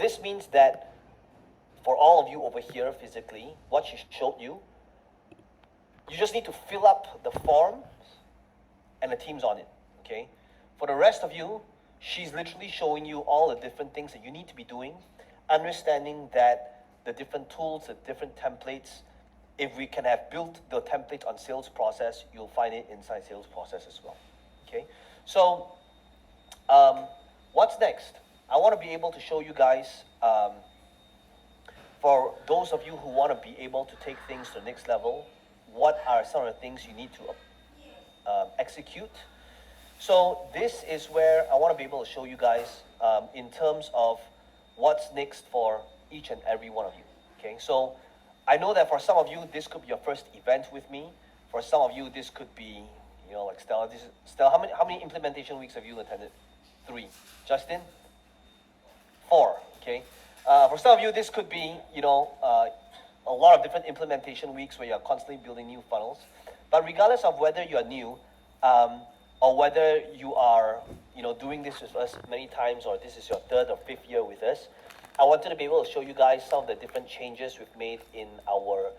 this means that for all of you over here physically, what she showed you, you just need to fill up the form and the team's on it, okay? For the rest of you, she's literally showing you all the different things that you need to be doing, understanding that the different tools, the different templates, if we can have built the template on sales process, you'll find it inside sales process as well, okay? So, what's next? I want to be able to show you guys, for those of you who want to be able to take things to the next level, what are some of the things you need to execute. So this is where I want to be able to show you guys in terms of what's next for each and every one of you, okay? So I know that for some of you, this could be your first event with me. For some of you, this could be, you know, like Stella. Stella, how many implementation weeks have you attended? 3. Justin? 4, okay? For some of you, this could be, you know, a lot of different implementation weeks where you're constantly building new funnels. But regardless of whether you're new or whether you are, you know, doing this with us many times, or this is your 3rd or 5th year with us, I wanted to be able to show you guys some of the different changes we've made in our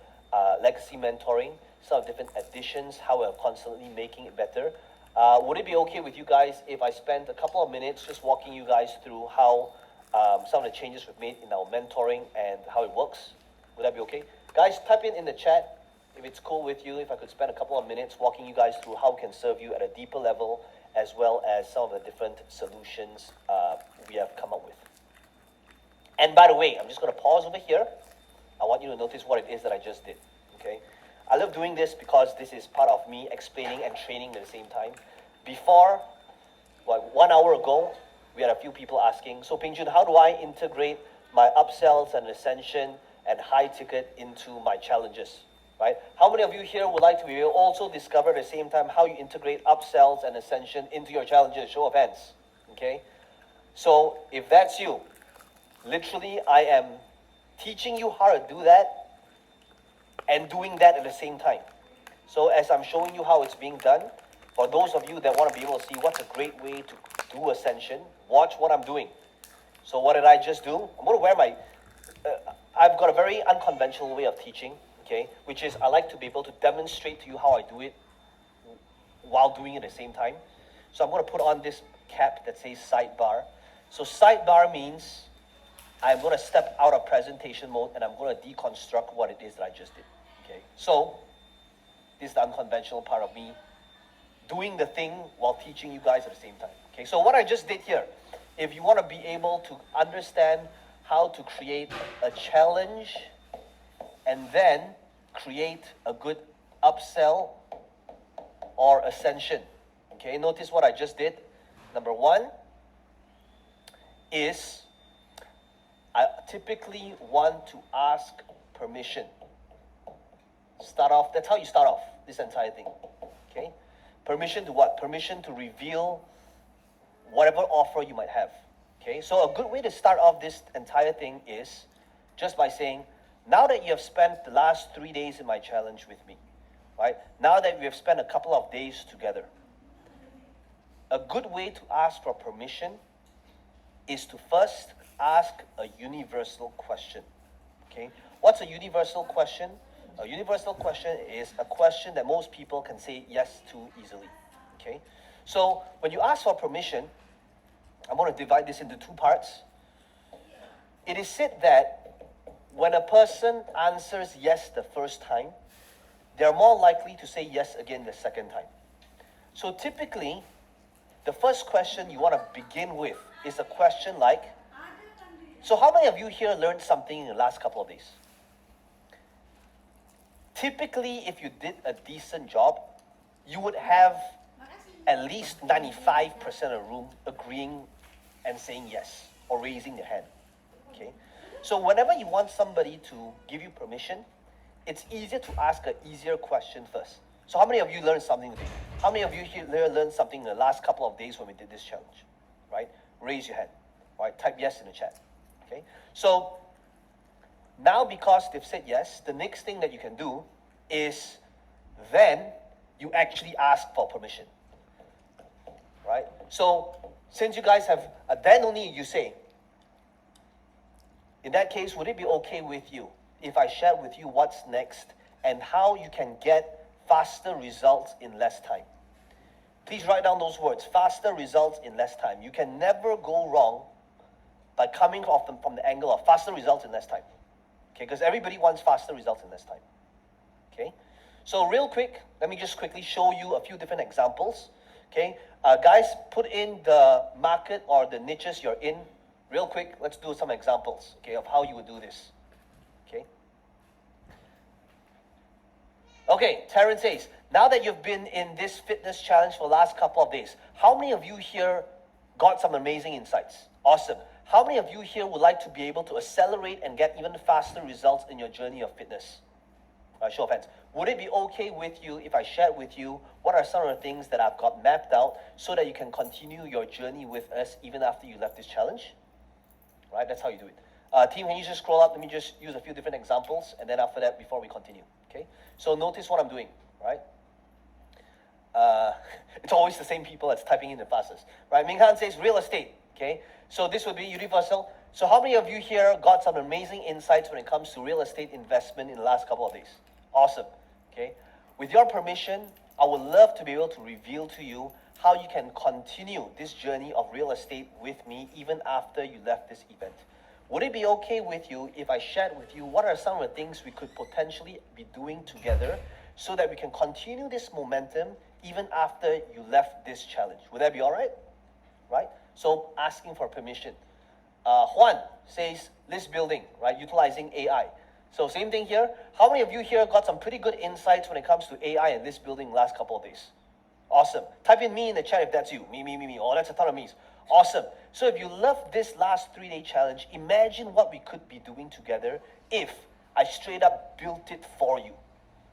legacy mentoring, some of the different additions, how we're constantly making it better. Would it be okay with you guys if I spent a couple of minutes just walking you guys through how some of the changes we've made in our mentoring and how it works? Would that be okay? Guys, type in the chat if it's cool with you, if I could spend a couple of minutes walking you guys through how we can serve you at a deeper level, as well as some of the different solutions we have come up with. And by the way, I'm just going to pause over here. I want you to notice what it is that I just did, okay? I love doing this because this is part of me explaining and training at the same time. Before, 1 hour ago, we had a few people asking, so Ping Jun, how do I integrate my upsells and ascension and high ticket into my challenges, right? How many of you here would like to be able to also discover at the same time how you integrate upsells and ascension into your challenges? Show of hands, okay? So if that's you, literally I am teaching you how to do that and doing that at the same time. So as I'm showing you how it's being done, for those of you that want to be able to see what's a great way to do ascension, watch what I'm doing. So what did I just do? I'm going to wear my, I've got a very unconventional way of teaching, okay, which is I like to be able to demonstrate to you how I do it while doing it at the same time. So I'm going to put on this cap that says sidebar. So sidebar means I'm going to step out of presentation mode and I'm going to deconstruct what it is that I just did, okay? So this is the unconventional part of me doing the thing while teaching you guys at the same time, okay? So what I just did here, if you want to be able to understand how to create a challenge and then create a good upsell or ascension, okay? Notice what I just did. Number 1 is I typically want to ask permission. Start off, that's how you start off this entire thing, okay? Permission to what? Permission to reveal whatever offer you might have, okay? So a good way to start off this entire thing is just by saying, now that you have spent the last 3 days in my challenge with me, right? Now that we have spent a couple of days together, a good way to ask for permission is to first ask a universal question, okay? What's a universal question? A universal question is a question that most people can say yes to easily, okay? So when you ask for permission, I'm going to divide this into 2 parts. It is said that when a person answers yes the first time, they're more likely to say yes again the second time. So typically, the first question you want to begin with is a question like, so how many of you here learned something in the last couple of days? Typically, if you did a decent job, you would have at least 95% of the room agreeing and saying yes or raising their hand, okay? So whenever you want somebody to give you permission, it's easier to ask an easier question first. So how many of you learned something today? How many of you here learned something in the last couple of days when we did this challenge, right? Raise your hand, right? Type yes in the chat, okay? So now because they've said yes, the next thing that you can do is then you actually ask for permission, right? So since you guys have, then only you say, In that case, would it be okay with you if I share with you what's next and how you can get faster results in less time? Please write down those words, faster results in less time. You can never go wrong by coming off from the angle of faster results in less time. Okay, because everybody wants faster results in less time. Okay, so real quick, let me just quickly show you a few different examples. Okay, guys, put in the market or the niches you're in. Real quick, let's do some examples, okay, of how you would do this. Okay. Okay, Terrence says, now that you've been in this fitness challenge for the last couple of days, how many of you here got some amazing insights? Awesome. How many of you here would like to be able to accelerate and get even faster results in your journey of fitness? Show of hands. Would it be okay with you if I shared with you what are some of the things that I've got mapped out so that you can continue your journey with us even after you left this challenge? Right, that's how you do it. Team, can you just scroll up? Let me just use a few different examples, and then after that, before we continue, okay? So notice what I'm doing, right? It's always the same people that's typing in the fastest, right? Ming Han says real estate, okay? So this would be universal. So how many of you here got some amazing insights when it comes to real estate investment in the last couple of days? Awesome, okay? With your permission, I would love to be able to reveal to you how you can continue this journey of real estate with me even after you left this event. Would it be okay with you if I shared with you what are some of the things we could potentially be doing together so that we can continue this momentum even after you left this challenge? Would that be all right? Right? So asking for permission. Juan says list building, right? Utilizing AI. So same thing here. How many of you here got some pretty good insights when it comes to AI and list building last couple of days? Awesome. Type in me in the chat if that's you. Me. Oh, that's a ton of me's. Awesome. So if you love this last 3-day challenge, imagine what we could be doing together if I straight up built it for you.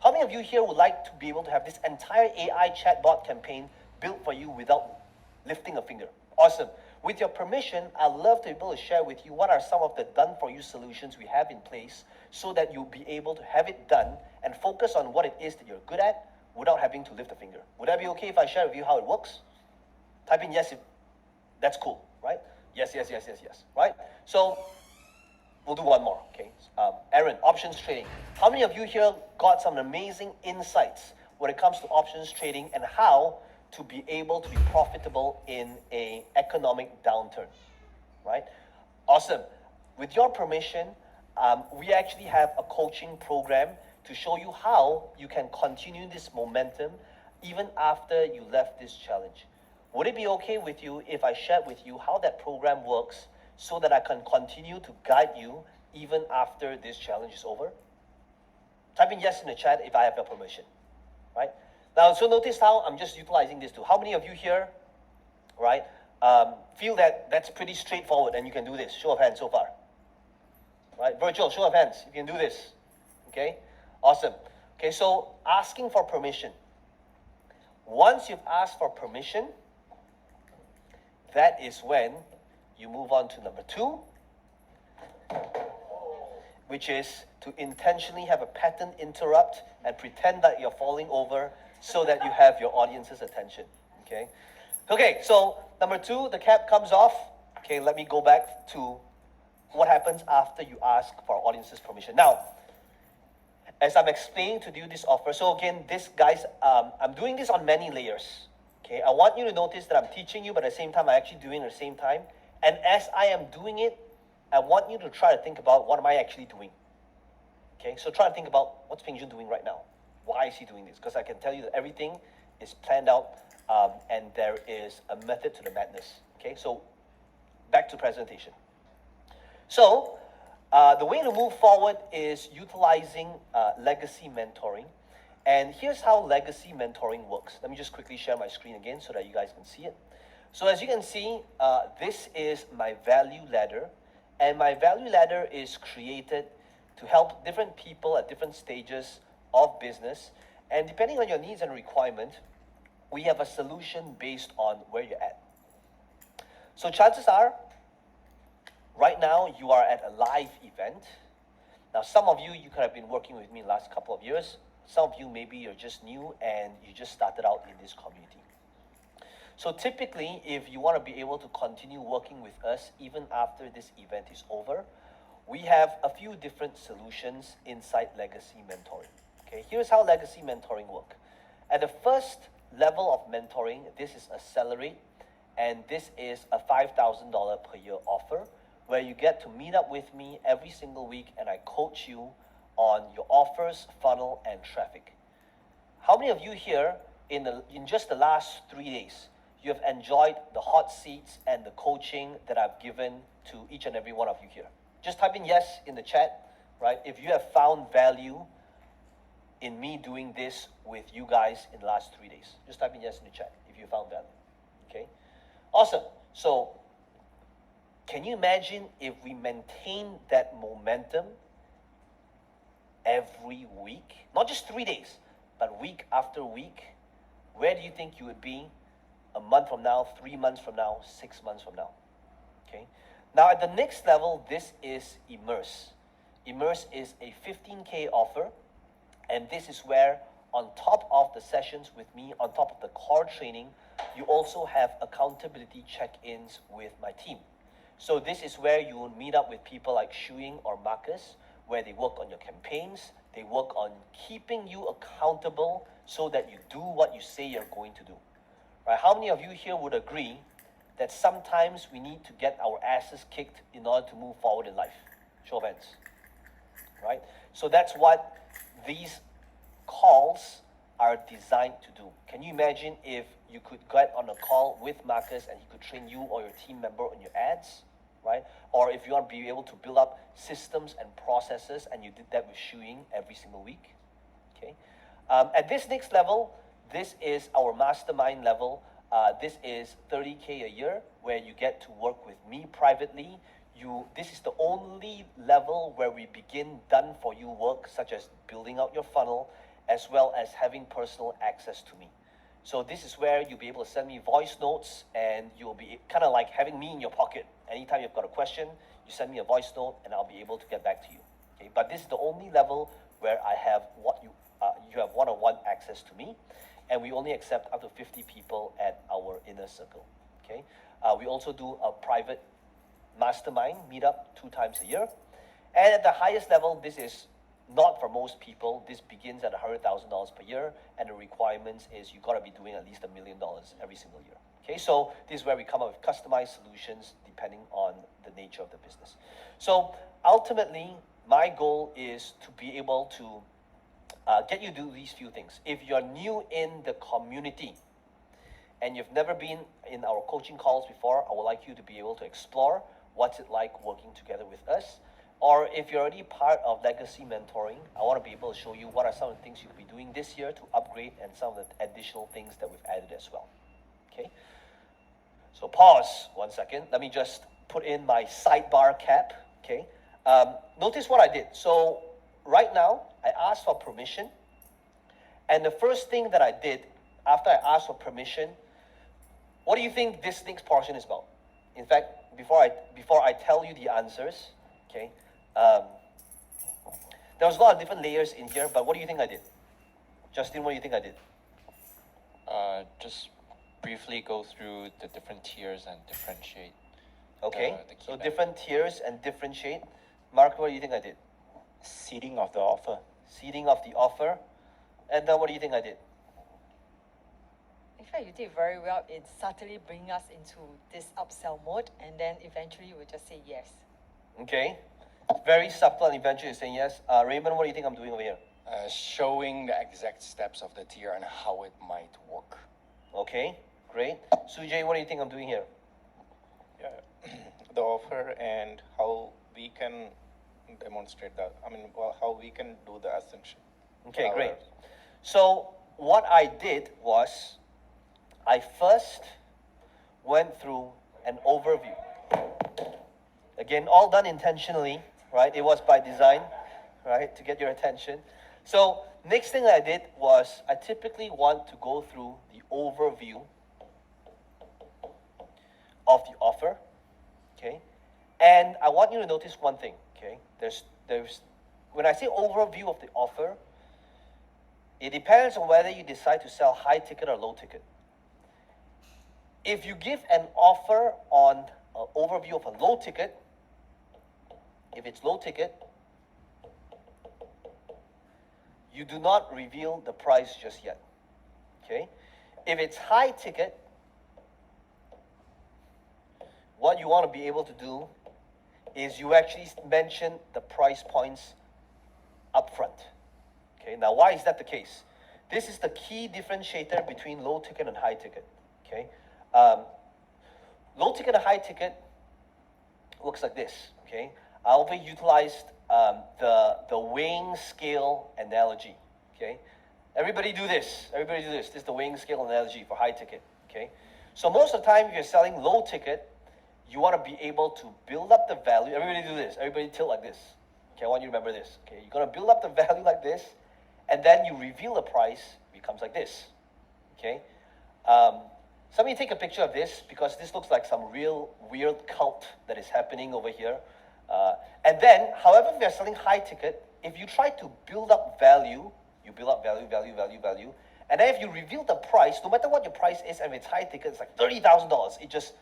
How many of you here would like to be able to have this entire AI chatbot campaign built for you without lifting a finger? Awesome. With your permission, I'd love to be able to share with you what are some of the done-for-you solutions we have in place so that you'll be able to have it done and focus on what it is that you're good at without having to lift a finger. Would that be okay if I share with you how it works? Type in yes if that's cool, right? Yes, right? So we'll do one more, okay? Aaron, options trading. How many of you here got some amazing insights when it comes to options trading and how to be able to be profitable in an economic downturn, right? Awesome. With your permission, we actually have a coaching program to show you how you can continue this momentum even after you left this challenge. Would it be okay with you if I shared with you how that program works so that I can continue to guide you even after this challenge is over? Type in yes in the chat if I have your permission, right? Now, so notice how I'm just utilizing this too. How many of you here, right, feel that that's pretty straightforward and you can do this? Show of hands so far. Right, Virgil, show of hands, you can do this, okay? Awesome. Okay, so asking for permission. Once you've asked for permission, that is when you move on to number 2, which is to intentionally have a pattern interrupt and pretend that you're falling over so that you have your audience's attention, okay? Okay, so number 2, the cap comes off. Okay, let me go back to what happens after you ask for our audience's permission. Now, as I'm explaining to you this offer, so again, this guys, I'm doing this on many layers. Okay, I want you to notice that I'm teaching you, but at the same time, I'm actually doing it at the same time. And as I am doing it, I want you to try to think about what am I actually doing. Okay, so try to think about what's Peng Joon doing right now. Why is he doing this? Because I can tell you that everything is planned out and there is a method to the madness. Okay, so back to presentation. So the way to move forward is utilizing legacy mentoring. And here's how legacy mentoring works. Let me just quickly share my screen again so that you guys can see it. So as you can see, this is my value ladder. And my value ladder is created to help different people at different stages of business. And depending on your needs and requirement, we have a solution based on where you're at. So chances are, right now, you are at a live event. Now, some of you could have been working with me the last couple of years. Some of you, maybe you're just new and you just started out in this community. So typically, if you want to be able to continue working with us even after this event is over, we have a few different solutions inside Legacy Mentoring. Okay, here's how Legacy Mentoring works. At the first level of mentoring, this is a salary, and this is a $5,000 per year offer, where you get to meet up with me every single week and I coach you on your offers, funnel, and traffic. How many of you here in just the last 3 days, you have enjoyed the hot seats and the coaching that I've given to each and every one of you here? Just type in yes in the chat, right? If you have found value in me doing this with you guys in the last 3 days, just type in yes in the chat if you found value. Okay, awesome. So can you imagine if we maintain that momentum every week? Not just 3 days, but week after week. Where do you think you would be a month from now, 3 months from now, 6 months from now? Okay. Now at the next level, this is Immerse. Immerse is a 15K offer, and this is where on top of the sessions with me, on top of the core training, you also have accountability check-ins with my team. So this is where you will meet up with people like Shuing or Marcus, where they work on your campaigns, they work on keeping you accountable so that you do what you say you're going to do. Right? How many of you here would agree that sometimes we need to get our asses kicked in order to move forward in life? Show of hands. Right? So that's what these calls are designed to do. Can you imagine if you could get on a call with Marcus and he could train you or your team member on your ads, right? Or if you want to be able to build up systems and processes and you did that with Shuing every single week, okay? At this next level, this is our mastermind level. This is 30K a year where you get to work with me privately. This is the only level where we begin done for you work, such as building out your funnel, as well as having personal access to me. So this is where you'll be able to send me voice notes and you'll be kind of like having me in your pocket. Anytime you've got a question, you send me a voice note and I'll be able to get back to you. Okay, but this is the only level where I have you have one-on-one access to me, and we only accept up to 50 people at our inner circle. Okay, we also do a private mastermind meetup 2 times a year, and at the highest level, this is not for most people. This begins at $100,000 per year, and the requirements is you got to be doing at least $1 million every single year. Okay, so this is where we come up with customized solutions depending on the nature of the business. So ultimately, my goal is to be able to get you to do these few things. If you're new in the community and you've never been in our coaching calls before, I would like you to be able to explore what's it like working together with us. Or if you're already part of Legacy Mentoring, I want to be able to show you what are some of the things you'll be doing this year to upgrade and some of the additional things that we've added as well. Okay? So pause 1 second. Let me just put in my sidebar cap. Okay? Notice what I did. So right now, I asked for permission. And the first thing that I did after I asked for permission, what do you think this next portion is about? In fact, before I tell you the answers, okay, there was a lot of different layers in here, but what do you think I did? Justin, what do you think I did? Just briefly go through the different tiers and differentiate. Okay, so different tiers and differentiate. Mark, what do you think I did? Seeding of the offer. Seeding of the offer. And then what do you think I did? In fact, you did very well in subtly bringing us into this upsell mode, and then eventually we'll just say yes. Okay, very subtle and eventually saying yes. Raymond, what do you think I'm doing over here? Showing the exact steps of the tier and how it might work. Okay, great. Sujay, what do you think I'm doing here? Yeah, the offer and how we can demonstrate that. How we can do the ascension. Okay, great. So what I did was I first went through an overview. Again, all done intentionally, right? It was by design, right? To get your attention. So next thing I did was I typically want to go through the overview of the offer, okay? And I want you to notice one thing, okay? There's when I say overview of the offer, it depends on whether you decide to sell high ticket or low ticket. If you give an offer on an overview of a low ticket, If it's low ticket, you do not reveal the price just yet, okay? If it's high ticket, what you want to be able to do is you actually mention the price points upfront. Okay, now why is that the case? This is the key differentiator between low ticket and high ticket. Okay, low ticket and high ticket looks like this. Okay, I overutilized the weighing scale analogy. Okay, everybody do this. Everybody do this. This is the weighing scale analogy for high ticket. Okay, so most of the time, if you're selling low ticket, you want to be able to build up the value. Everybody do this. Everybody tilt like this. Okay, I want you to remember this. Okay, you're gonna build up the value like this, and then you reveal the price, becomes like this. Okay, somebody take a picture of this because this looks like some real weird cult that is happening over here. And then, however, if you're selling high ticket, if you try to build up value, you build up value, and then if you reveal the price, no matter what your price is, and if it's high ticket, it's like $30,000. It just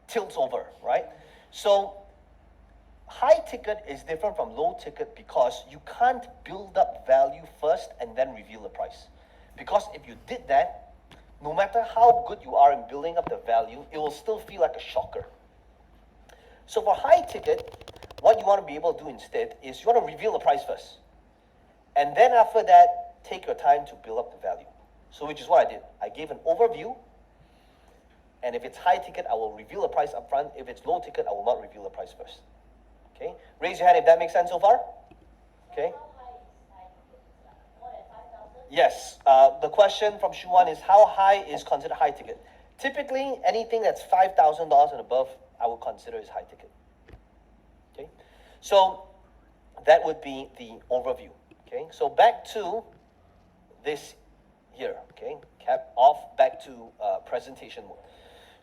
tilts over, right? So high ticket is different from low ticket because you can't build up value first and then reveal the price. Because if you did that, no matter how good you are in building up the value, it will still feel like a shocker. So for high ticket, what you want to be able to do instead is you want to reveal the price first. And then after that, take your time to build up the value. So which is what I did. I gave an overview. And if it's high ticket, I will reveal the price up front. If it's low ticket, I will not reveal the price first. Okay? Raise your hand if that makes sense so far. Okay? Yes. The question from Shuan is how high is considered high ticket? Typically, anything that's $5,000 and above, I would consider as high ticket. Okay? So that would be the overview. Okay? So back to this here. Okay? Cap off, back to presentation mode.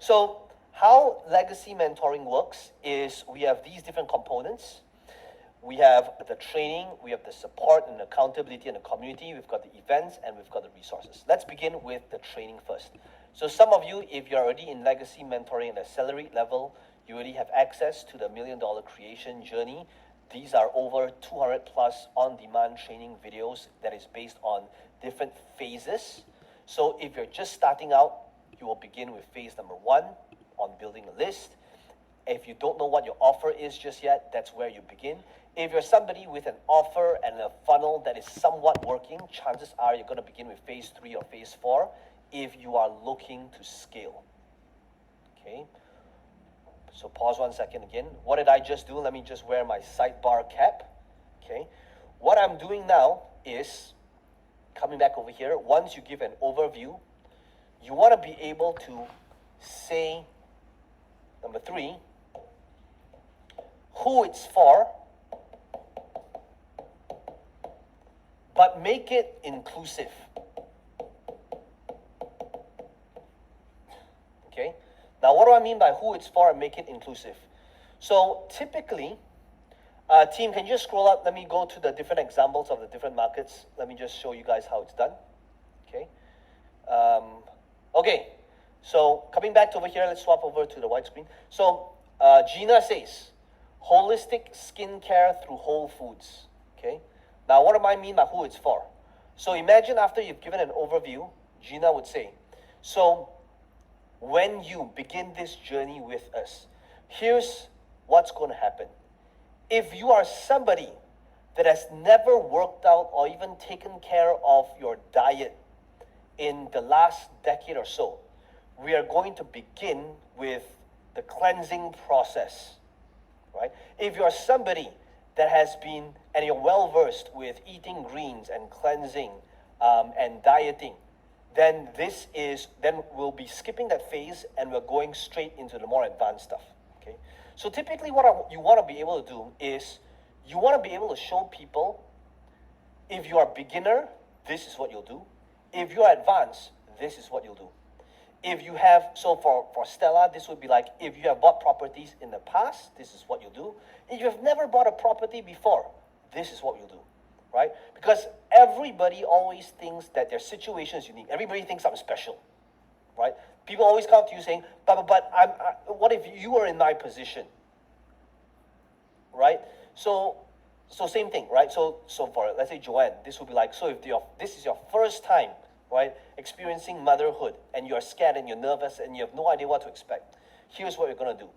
So how legacy mentoring works is we have these different components. We have the training, we have the support and accountability in the community, we've got the events, and we've got the resources. Let's begin with the training first. So some of you, if you're already in legacy mentoring at the salary level, you already have access to the $1 Million Creation Journey. These are over 200 plus on-demand training videos that is based on different phases. So if you're just starting out, you will begin with phase number 1 on building a list. If you don't know what your offer is just yet, that's where you begin. If you're somebody with an offer and a funnel that is somewhat working, chances are you're going to begin with phase 3 or phase 4 if you are looking to scale. Okay. So pause 1 second again. What did I just do? Let me just wear my sidebar cap. Okay. What I'm doing now is coming back over here. Once you give an overview, you want to be able to say, number 3, who it's for, but make it inclusive. Okay? Now, what do I mean by who it's for and make it inclusive? So typically, team, can you just scroll up? Let me go to the different examples of the different markets. Let me just show you guys how it's done. Okay? Okay, so coming back to over here, let's swap over to the white screen. So Gina says, holistic skincare through whole foods. Okay, now what do I mean by who it's for? So imagine after you've given an overview, Gina would say, so when you begin this journey with us, here's what's going to happen. If you are somebody that has never worked out or even taken care of your diet in the last decade or so, we are going to begin with the cleansing process, right? If you're somebody that has been, and you're well-versed with eating greens and cleansing and dieting, then we'll be skipping that phase and we're going straight into the more advanced stuff, okay? So typically what you want to be able to do is you want to be able to show people, if you are a beginner, this is what you'll do. If you're advanced, this is what you'll do. If you have, so for Stella, this would be like, if you have bought properties in the past, this is what you'll do. If you've never bought a property before, this is what you'll do, right? Because everybody always thinks that their situation is unique. Everybody thinks I'm special, right? People always come to you saying, but what if you were in my position, right? So same thing, right? So for, let's say, Joanne, this would be like, so if this is your first time, right, experiencing motherhood, and you're scared and you're nervous and you have no idea what to expect, here's what we're gonna do.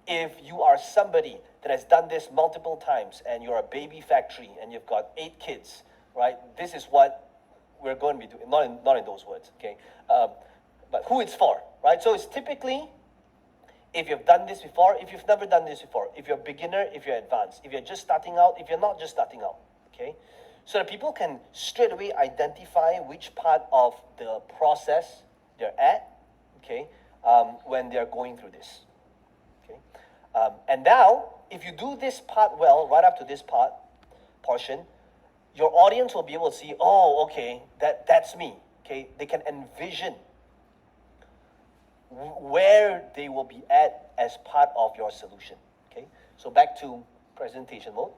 If you are somebody that has done this multiple times and you're a baby factory and you've got 8 kids, right, this is what we're going to be doing. Not in those words, okay? But who it's for, right? So it's typically, if you've done this before, if you've never done this before, if you're a beginner, if you're advanced, if you're just starting out, if you're not just starting out, okay? So that people can straight away identify which part of the process they're at, okay, when they're going through this, okay? And now, if you do this part well, right up to this portion, your audience will be able to see, oh, okay, that's me, okay? They can envision where they will be at as part of your solution, okay? So back to presentation mode.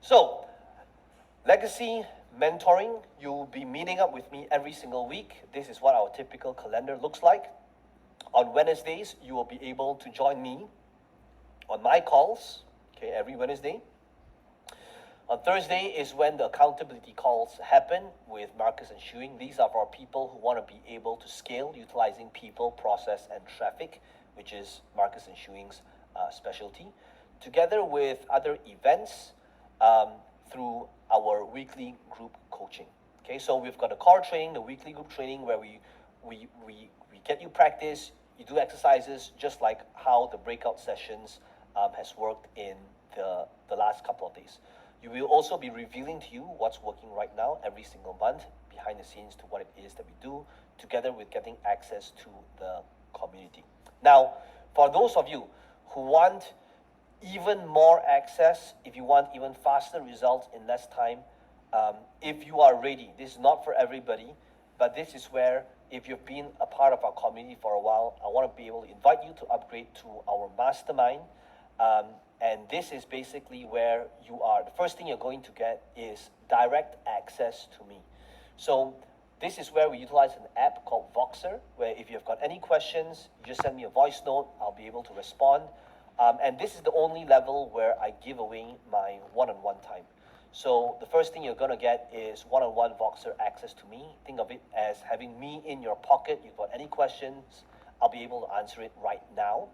So, legacy mentoring, you'll be meeting up with me every single week. This is what our typical calendar looks like. On Wednesdays, you will be able to join me on my calls, okay, every Wednesday. On Thursday is when the accountability calls happen with Marcus and Shuing. These are for people who want to be able to scale utilizing people, process, and traffic, which is Marcus and Shuing's specialty, together with other events through our weekly group coaching. Okay, so we've got a core training, the weekly group training, where we get you practice, you do exercises, just like how the breakout sessions has worked in the last couple of days. You will also be revealing to you what's working right now every single month, behind the scenes to what it is that we do, together with getting access to the community. Now, for those of you who want even more access, if you want even faster results in less time, if you are ready, this is not for everybody, but this is where, if you've been a part of our community for a while, I want to be able to invite you to upgrade to our mastermind. And this is basically where you are. The first thing you're going to get is direct access to me. So this is where we utilize an app called Voxer, where if you've got any questions, you just send me a voice note, I'll be able to respond. And this is the only level where I give away my one-on-one time. So the first thing you're gonna get is one-on-one Voxer access to me. Think of it as having me in your pocket. You've got any questions, I'll be able to answer it right now.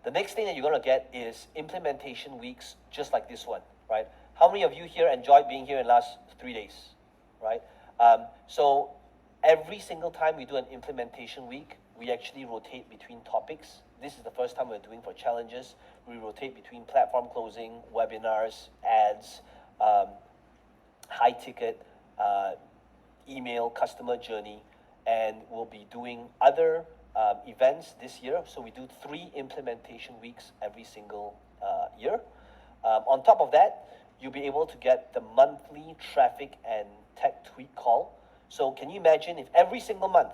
The next thing that you're going to get is implementation weeks, just like this one, right? How many of you here enjoyed being here in the last 3 days, right? So every single time we do an implementation week, we actually rotate between topics. This is the first time we're doing for challenges. We rotate between platform closing, webinars, ads, high ticket, email, customer journey, and we'll be doing other events this year. So we do 3 implementation weeks every single year. On top of that, you'll be able to get the monthly traffic and tech tweak call. So can you imagine if every single month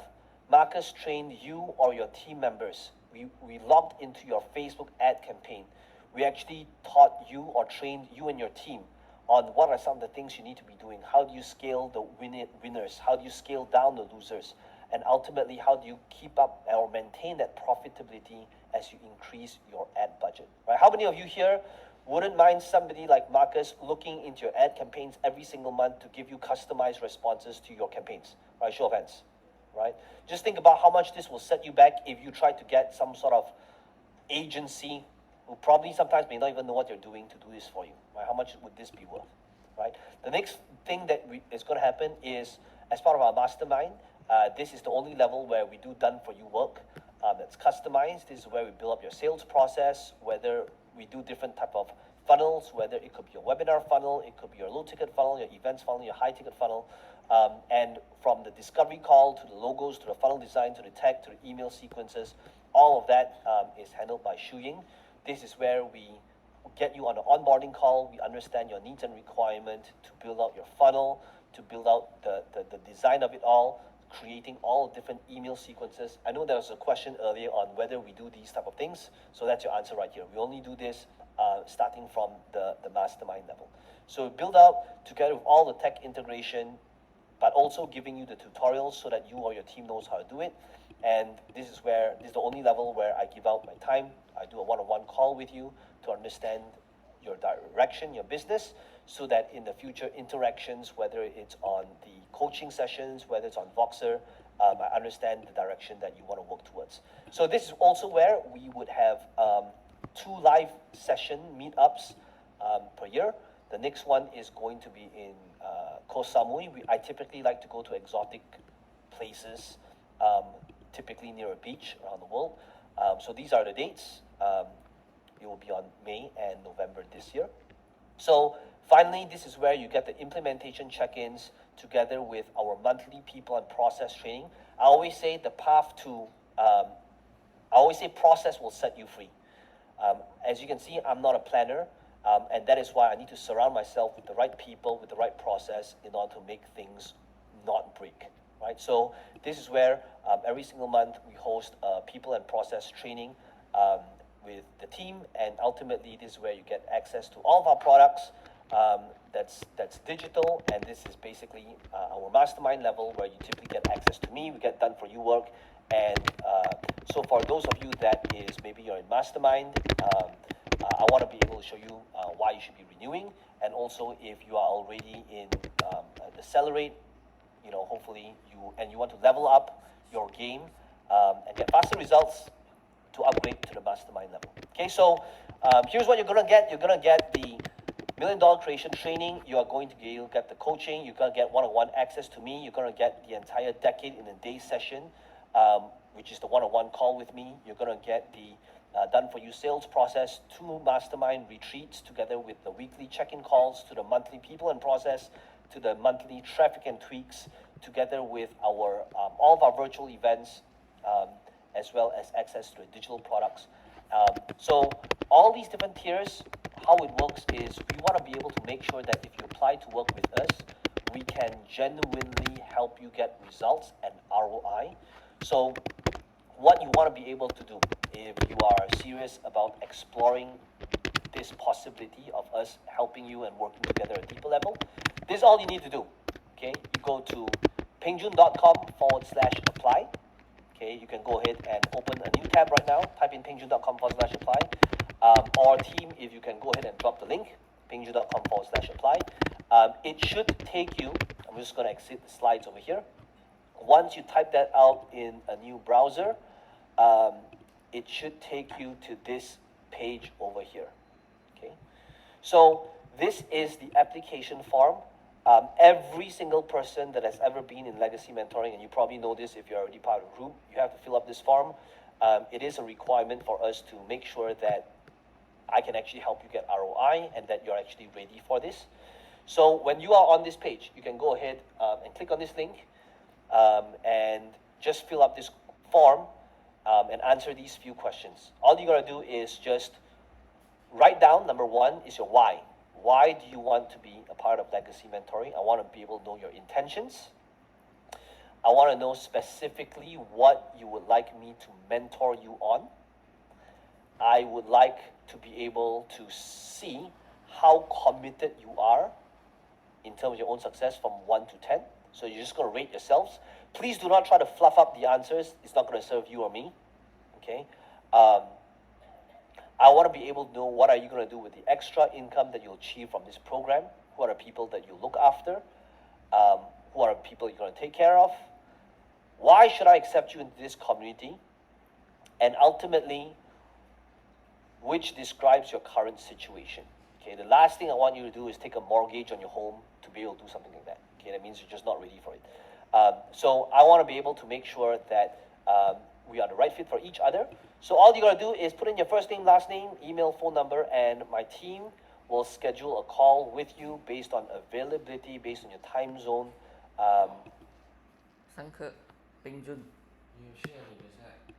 Marcus trained you or your team members, we logged into your Facebook ad campaign. We actually taught you or trained you and your team on what are some of the things you need to be doing. How do you scale the winners? How do you scale down the losers? And ultimately, how do you keep up or maintain that profitability as you increase your ad budget, right? How many of you here wouldn't mind somebody like Marcus looking into your ad campaigns every single month to give you customized responses to your campaigns, right? Show of hands, right? Just think about how much this will set you back if you try to get some sort of agency who probably sometimes may not even know what they're doing to do this for you, right? How much would this be worth, right? The next thing that is going to happen is, as part of our mastermind, this is the only level where we do done-for-you work that's customized. This is where we build up your sales process, whether we do different type of funnels, whether it could be your webinar funnel, it could be your low-ticket funnel, your events funnel, your high-ticket funnel, and from the discovery call to the logos, to the funnel design, to the tag, to the email sequences, all of that is handled by Shu Ying. This is where we get you on an onboarding call. We understand your needs and requirement to build out your funnel, to build out the design of it all, creating all different email sequences. I know there was a question earlier on whether we do these type of things, so that's your answer right here. We only do this starting from the mastermind level. So build out together with all the tech integration, but also giving you the tutorials so that you or your team knows how to do it. And this is the only level where I give out my time. I do a one-on-one call with you to understand your direction, your business, so that in the future interactions, whether it's on the coaching sessions, whether it's on Voxer, I understand the direction that you want to work towards. So this is also where we would have 2 live session meetups per year. The next one is going to be in Koh Samui. I typically like to go to exotic places, typically near a beach around the world. So these are the dates. It will be on May and November this year. So finally, this is where you get the implementation check-ins together with our monthly people and process training. I always say the path to, I always say process will set you free. As you can see, I'm not a planner, and that is why I need to surround myself with the right people, with the right process in order to make things not break, right? So this is where every single month we host people and process training with the team, and ultimately this is where you get access to all of our products. That's digital, and this is basically our mastermind level where you typically get access to me. We get done for you work, and so for those of you that is maybe you're in mastermind, I want to be able to show you why you should be renewing, and also if you are already in the accelerate, you know, hopefully you want to level up your game and get faster results to upgrade to the mastermind level. Okay, so here's what you're gonna get. You're gonna get the $1 Million Creation Training. You are going to get the coaching. You're gonna get one-on-one access to me. You're gonna get the entire decade in a day session, which is the one-on-one call with me. You're gonna get the done for you sales process, 2 mastermind retreats together with the weekly check-in calls, to the monthly people and process, to the monthly traffic and tweaks, together with our all of our virtual events, as well as access to the digital products. So all these different tiers, how it works is we want to be able to make sure that if you apply to work with us, we can genuinely help you get results and ROI. So what you want to be able to do, if you are serious about exploring this possibility of us helping you and working together at a deeper level, this is all you need to do. Okay, you go to pengjun.com/apply. Okay, you can go ahead and open a new tab right now. Type in pengjun.com/apply. Or team, if you can go ahead and drop the link, pengjun.com/apply. It should take you, I'm just going to exit the slides over here. Once you type that out in a new browser, it should take you to this page over here. Okay, so this is the application form. Every single person that has ever been in legacy mentoring, and you probably know this if you're already part of the group, you have to fill up this form. It is a requirement for us to make sure that I can actually help you get ROI and that you're actually ready for this. So when you are on this page, you can go ahead and click on this link and just fill up this form and answer these few questions. All you gotta do is just write down, number 1 is your why. Why do you want to be a part of legacy mentoring? I want to be able to know your intentions. I want to know specifically what you would like me to mentor you on. I would like to be able to see how committed you are in terms of your own success from 1 to 10. So you're just going to rate yourselves. Please do not try to fluff up the answers. It's not going to serve you or me. Okay. I want to be able to know what are you going to do with the extra income that you'll achieve from this program. Who are the people that you look after? Who are the people you're going to take care of? Why should I accept you into this community? And ultimately, which describes your current situation. Okay, the last thing I want you to do is take a mortgage on your home to be able to do something like that. Okay, that means you're just not ready for it. So I want to be able to make sure that we are the right fit for each other. So all you gotta do is put in your first name, last name, email, phone number, and my team will schedule a call with you based on availability, based on your time zone. 上课，冰准。